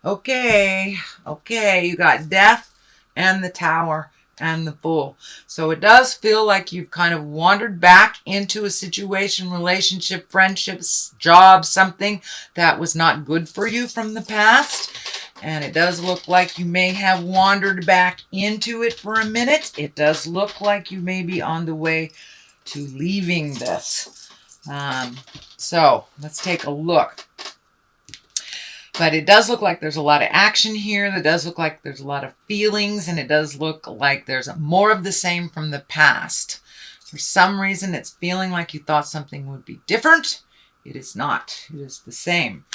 Okay, you got death and the tower and the fool. So it does feel like you've kind of wandered back into a situation, relationship, friendships, job, something that was not good for you from the past. And it does look like you may have wandered back into it for a minute. It does look like you may be on the way to leaving this. So let's take a look. But it does look like there's a lot of action here. It does look like there's a lot of feelings, and it does look like there's more of the same from the past. For some reason, it's feeling like you thought something would be different. It is not. It is the same.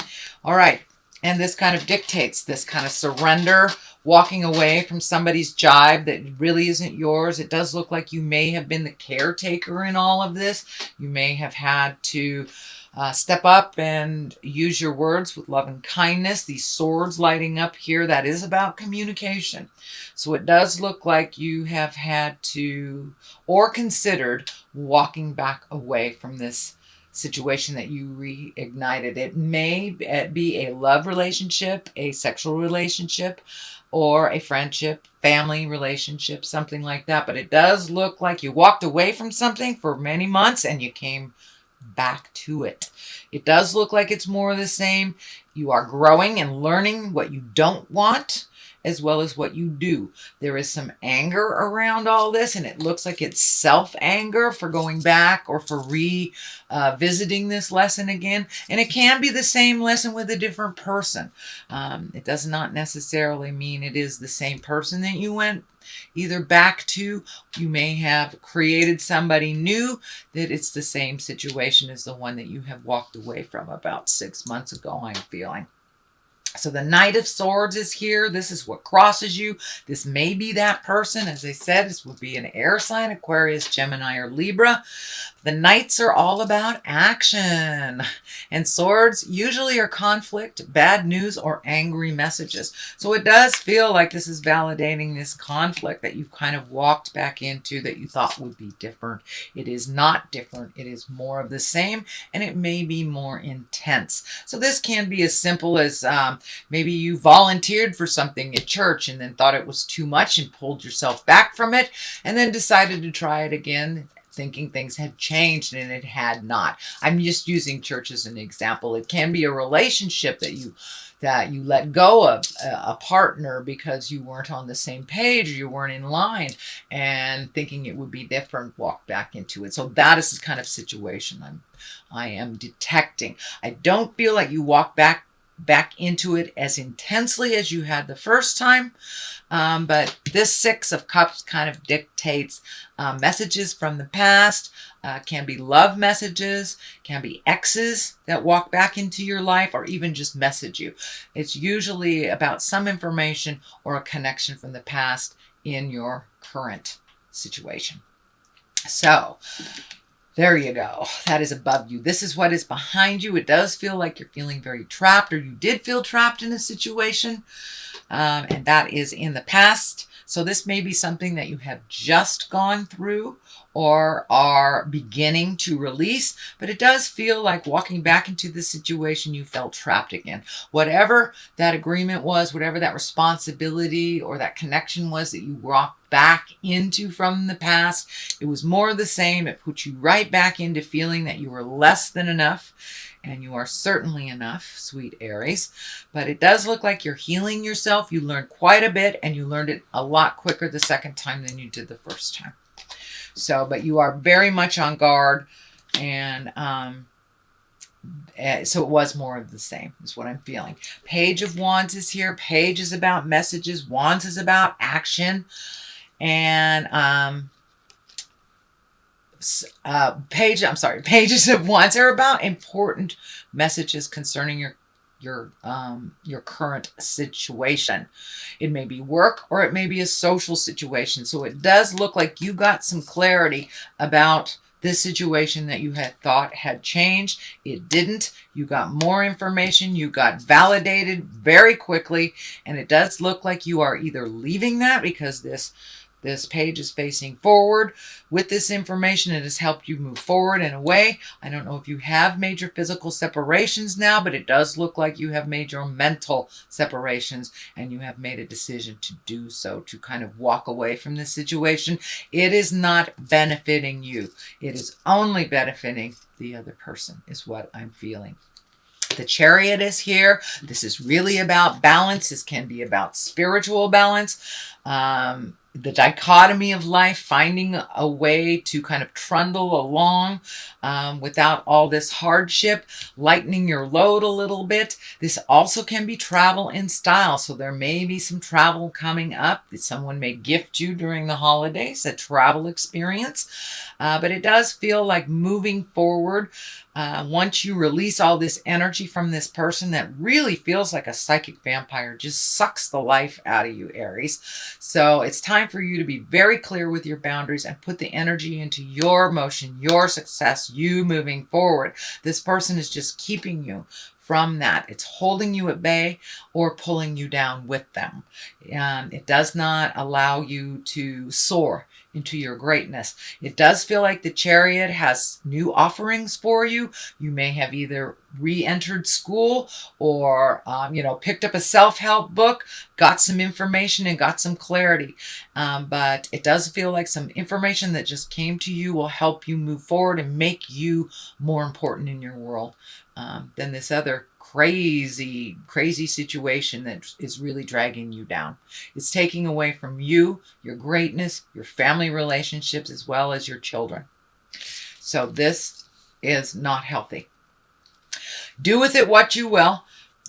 All right. And this kind of dictates this kind of surrender, walking away from somebody's jibe that really isn't yours. It does look like you may have been the caretaker in all of this. You may have had to step up and use your words with love and kindness. These swords lighting up here, that is about communication. So it does look like you have had to, or considered, walking back away from this situation that you reignited. It may be a love relationship, a sexual relationship, or a friendship, family relationship, something like that. But it does look like you walked away from something for many months and you came back to it. It does look like it's more of the same. You are growing and learning what you don't want as well as what you do. There is some anger around all this, and it looks like it's self-anger for going back or for revisiting this lesson again. And it can be the same lesson with a different person. It does not necessarily mean it is the same person that you went either back to. You may have created somebody new that it's the same situation as the one that you have walked away from about 6 months ago, I'm feeling. So the Knight of Swords is here. This is what crosses you. This may be that person. As I said, this would be an air sign, Aquarius, Gemini, or Libra. The Knights are all about action. And swords usually are conflict, bad news, or angry messages. So it does feel like this is validating this conflict that you've kind of walked back into that you thought would be different. It is not different. It is more of the same, and it may be more intense. So this can be as simple as maybe you volunteered for something at church and then thought it was too much and pulled yourself back from it and then decided to try it again, thinking things had changed, and it had not. I'm just using church as an example. It can be a relationship that you let go of, a partner, because you weren't on the same page or you weren't in line, and thinking it would be different, walk back into it. So that is the kind of situation I am detecting. I don't feel like you walk back into it as intensely as you had the first time. But this Six of Cups kind of dictates messages from the past. Can be love messages, can be exes that walk back into your life, or even just message you. It's usually about some information or a connection from the past in your current situation. So there you go. That is above you. This is what is behind you. It does feel like you're feeling very trapped, or you did feel trapped in a situation, and that is in the past. So this may be something that you have just gone through or are beginning to release, but it does feel like walking back into the situation you felt trapped again. Whatever that agreement was, whatever that responsibility or that connection was that you walked back into from the past, it was more of the same. It put you right back into feeling that you were less than enough. And you are certainly enough, sweet Aries. But it does look like you're healing yourself. You learned quite a bit, and you learned it a lot quicker the second time than you did the first time. So, but you are very much on guard, and so it was more of the same, is what I'm feeling. Page of Wands is here. Page is about messages. Wands is about action. And pages of Wands are about important messages concerning your current situation. It may be work, or it may be a social situation. So it does look like you got some clarity about this situation that you had thought had changed. It didn't. You got more information. You got validated very quickly. And it does look like you are either leaving that because this This page is facing forward. With this information, it has helped you move forward in a way. I don't know if you have major physical separations now, but it does look like you have major mental separations, and you have made a decision to do so, to kind of walk away from this situation. It is not benefiting you. It is only benefiting the other person, is what I'm feeling. The Chariot is here. This is really about balance. This can be about spiritual balance. The dichotomy of life, finding a way to kind of trundle along without all this hardship, lightening your load a little bit. This also can be travel in style. So there may be some travel coming up that someone may gift you during the holidays, a travel experience. But it does feel like moving forward. Once you release all this energy from this person that really feels like a psychic vampire, just sucks the life out of you, Aries. So it's time for you to be very clear with your boundaries and put the energy into your motion, your success, you moving forward. This person is just keeping you from that. It's holding you at bay or pulling you down with them. It does not allow you to soar into your greatness. It does feel like the Chariot has new offerings for you. You may have either re-entered school or, picked up a self-help book, got some information and got some clarity. But it does feel like some information that just came to you will help you move forward and make you more important in your world than this other crazy situation that is really dragging you down. It's taking away from you, your greatness, your family relationships, as well as your children. So this is not healthy. Do with it what you will,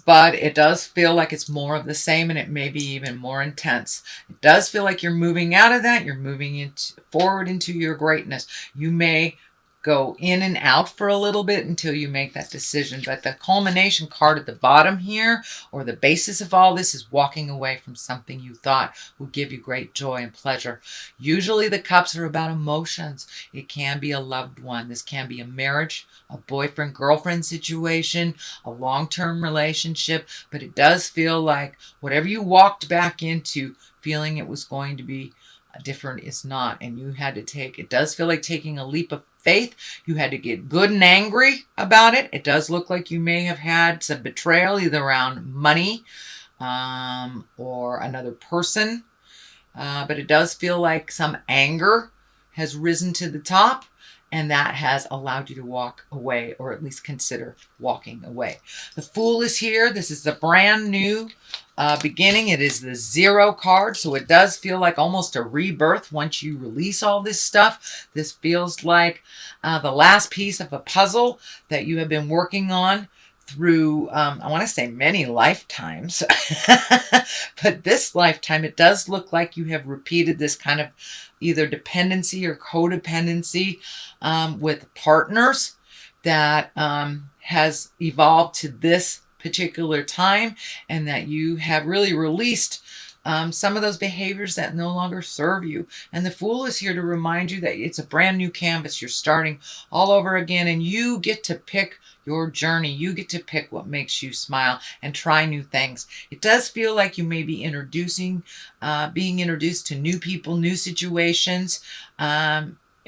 but it does feel like it's more of the same, and it may be even more intense. It does feel like you're moving out of that. You're moving forward into your greatness. You may go in and out for a little bit until you make that decision. But the culmination card at the bottom here, or the basis of all this, is walking away from something you thought would give you great joy and pleasure. Usually the cups are about emotions. It can be a loved one. This can be a marriage, a boyfriend-girlfriend situation, a long-term relationship. But it does feel like whatever you walked back into feeling it was going to be different is not. And you had to take, it does feel like taking a leap of faith. You had to get good and angry about it. It does look like you may have had some betrayal, either around money or another person. But it does feel like some anger has risen to the top, and that has allowed you to walk away, or at least consider walking away. The Fool is here. This is the brand new beginning. It is the 0 card, so it does feel like almost a rebirth once you release all this stuff. This feels like the last piece of a puzzle that you have been working on through, I want to say many lifetimes, but this lifetime, it does look like you have repeated this kind of either dependency or codependency with partners that has evolved to this particular time, and that you have really released some of those behaviors that no longer serve you. And the Fool is here to remind you that it's a brand new canvas. You're starting all over again, and you get to pick your journey. You get to pick what makes you smile and try new things. It does feel like you may be being introduced to new people, new situations,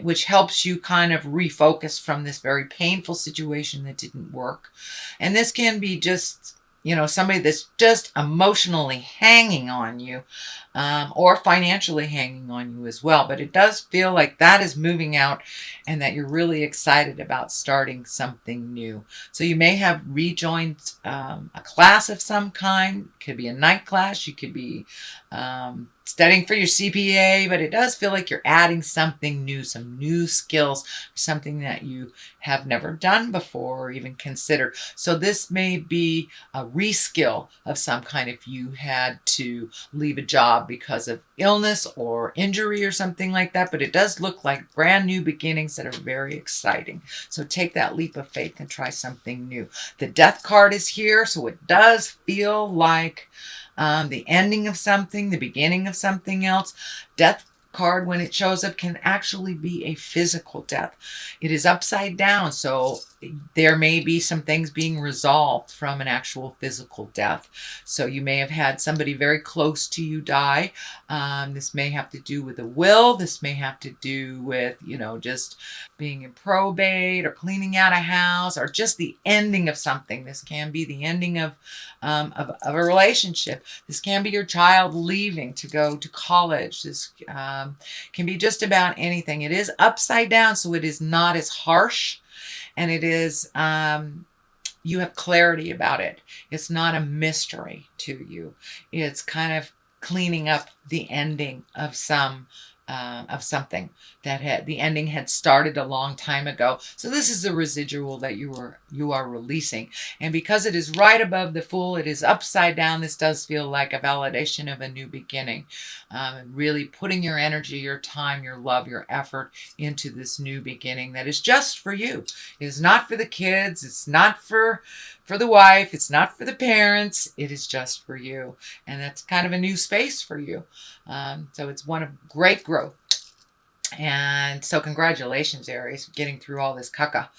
which helps you kind of refocus from this very painful situation that didn't work. And this can be just, somebody that's just emotionally hanging on you, or financially hanging on you as well. But it does feel like that is moving out, and that you're really excited about starting something new. So you may have rejoined a class of some kind. It could be a night class. You could be studying for your CPA, but it does feel like you're adding something new, some new skills, something that you have never done before or even considered. So this may be a reskill of some kind if you had to leave a job because of illness or injury or something like that. But it does look like brand new beginnings that are very exciting. So take that leap of faith and try something new. The Death card is here, so it does feel like the ending of something, the beginning of something else. Death card, when it shows up, can actually be a physical death. It is upside down, so there may be some things being resolved from an actual physical death. So you may have had somebody very close to you die. This may have to do with a will. This may have to do with, just being in probate or cleaning out a house or just the ending of something. This can be the ending of a relationship. This can be your child leaving to go to college. This can be just about anything. It is upside down, so it is not as harsh. And it is, you have clarity about it. It's not a mystery to you. It's kind of cleaning up the ending of something that the ending had started a long time ago. So this is the residual that you are releasing. And because it is right above the Fool, it is upside down. This does feel like a validation of a new beginning. Really putting your energy, your time, your love, your effort into this new beginning that is just for you. It is not for the kids. It's not for the wife. It's not for the parents. It is just for you. And that's kind of a new space for you. So it's one of great growth. And so congratulations, Aries, for getting through all this caca.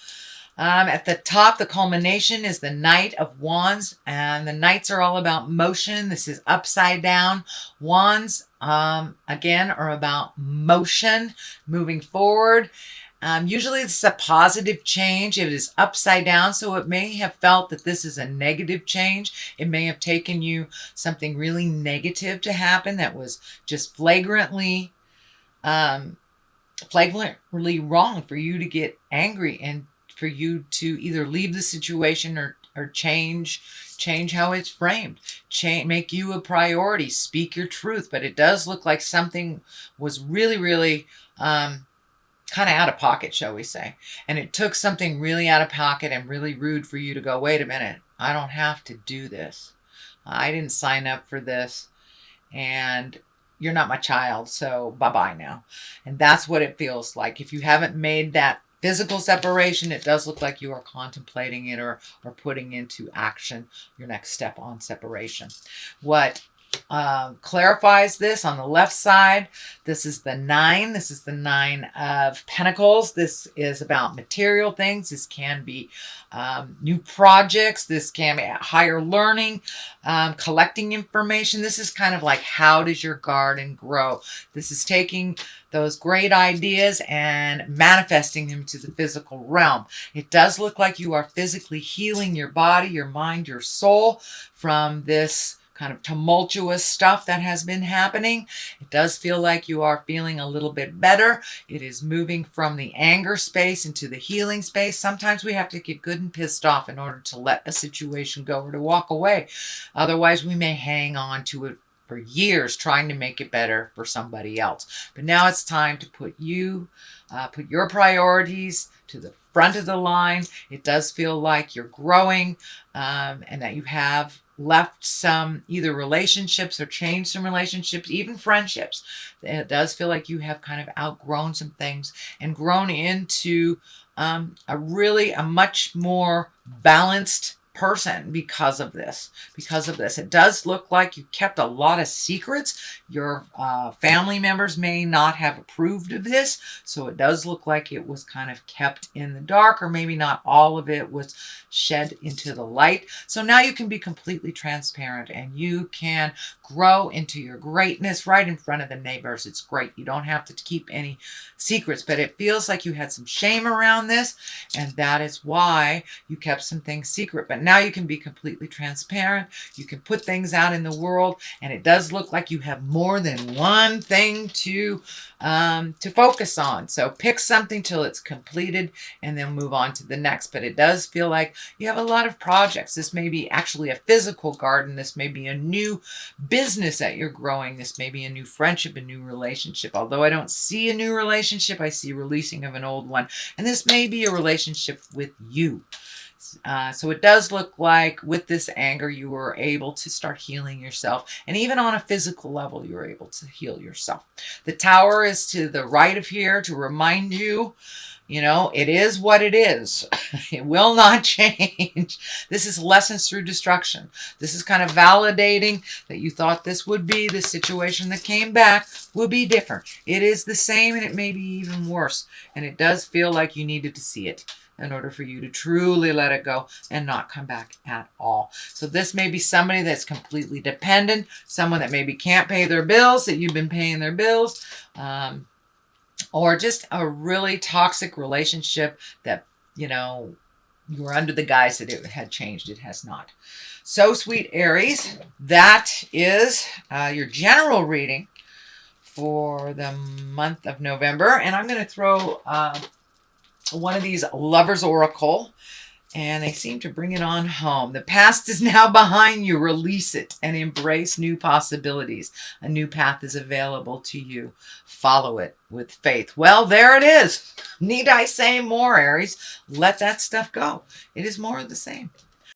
At the top, the culmination is the Knight of Wands, and the Knights are all about motion. This is upside down. Wands, again, are about motion, moving forward. Usually it's a positive change. It is upside down, so it may have felt that this is a negative change. It may have taken you something really negative to happen that was just flagrantly wrong for you to get angry and for you to either leave the situation or change how it's framed, make you a priority, speak your truth. But it does look like something was really, really kind of out of pocket, shall we say. And it took something really out of pocket and really rude for you to go, wait a minute, I don't have to do this. I didn't sign up for this. And you're not my child, so bye-bye now. And that's what it feels like. If you haven't made that physical separation, it does look like you are contemplating it or putting into action your next step on separation. What clarifies this on the left side, this is the 9. This is the 9 of Pentacles. This is about material things. This can be new projects. This can be higher learning, collecting information. This is kind of like, how does your garden grow? This is taking those great ideas and manifesting them to the physical realm. It does look like you are physically healing your body, your mind, your soul from this kind of tumultuous stuff that has been happening. It does feel like you are feeling a little bit better. It is moving from the anger space into the healing space. Sometimes we have to get good and pissed off in order to let a situation go or to walk away. Otherwise, we may hang on to it for years trying to make it better for somebody else. But now it's time to put your priorities to the front of the line. It does feel like you're growing and that you have left some either relationships or changed some relationships, even friendships. It does feel like you have kind of outgrown some things and grown into a much more balanced person because of this. It does look like you kept a lot of secrets. Your family members may not have approved of this, so it does look like it was kind of kept in the dark, or maybe not all of it was shed into the light. So now you can be completely transparent and you can grow into your greatness right in front of the neighbors. It's great. You don't have to keep any secrets, but it feels like you had some shame around this, and that is why you kept some things secret. But now you can be completely transparent. You can put things out in the world, and it does look like you have more than one thing to focus on. So pick something till it's completed and then move on to the next. But it does feel like you have a lot of projects. This may be actually a physical garden. This may be a new business that you're growing. This may be a new friendship, a new relationship. Although I don't see a new relationship, I see releasing of an old one. And this may be a relationship with you. So it does look like with this anger, you were able to start healing yourself. And even on a physical level, you were able to heal yourself. The Tower is to the right of here to remind you, it is what it is. It will not change. This is lessons through destruction. This is kind of validating that you thought this would be the situation that came back will be different. It is the same, and it may be even worse. And it does feel like you needed to see it. in order for you to truly let it go and not come back at all. So this may be somebody that's completely dependent, someone that maybe can't pay their bills, that you've been paying their bills, or just a really toxic relationship that, you know, you were under the guise that it had changed. It has not. So, sweet Aries, that is your general reading for the month of November. And I'm going to throw one of these Lovers Oracle, and they seem to bring it on home. The past is now behind you. Release it and embrace new possibilities. A new path is available to you. Follow it with faith. Well, there it is. Need I say more, Aries? Let that stuff go. It is more of the same.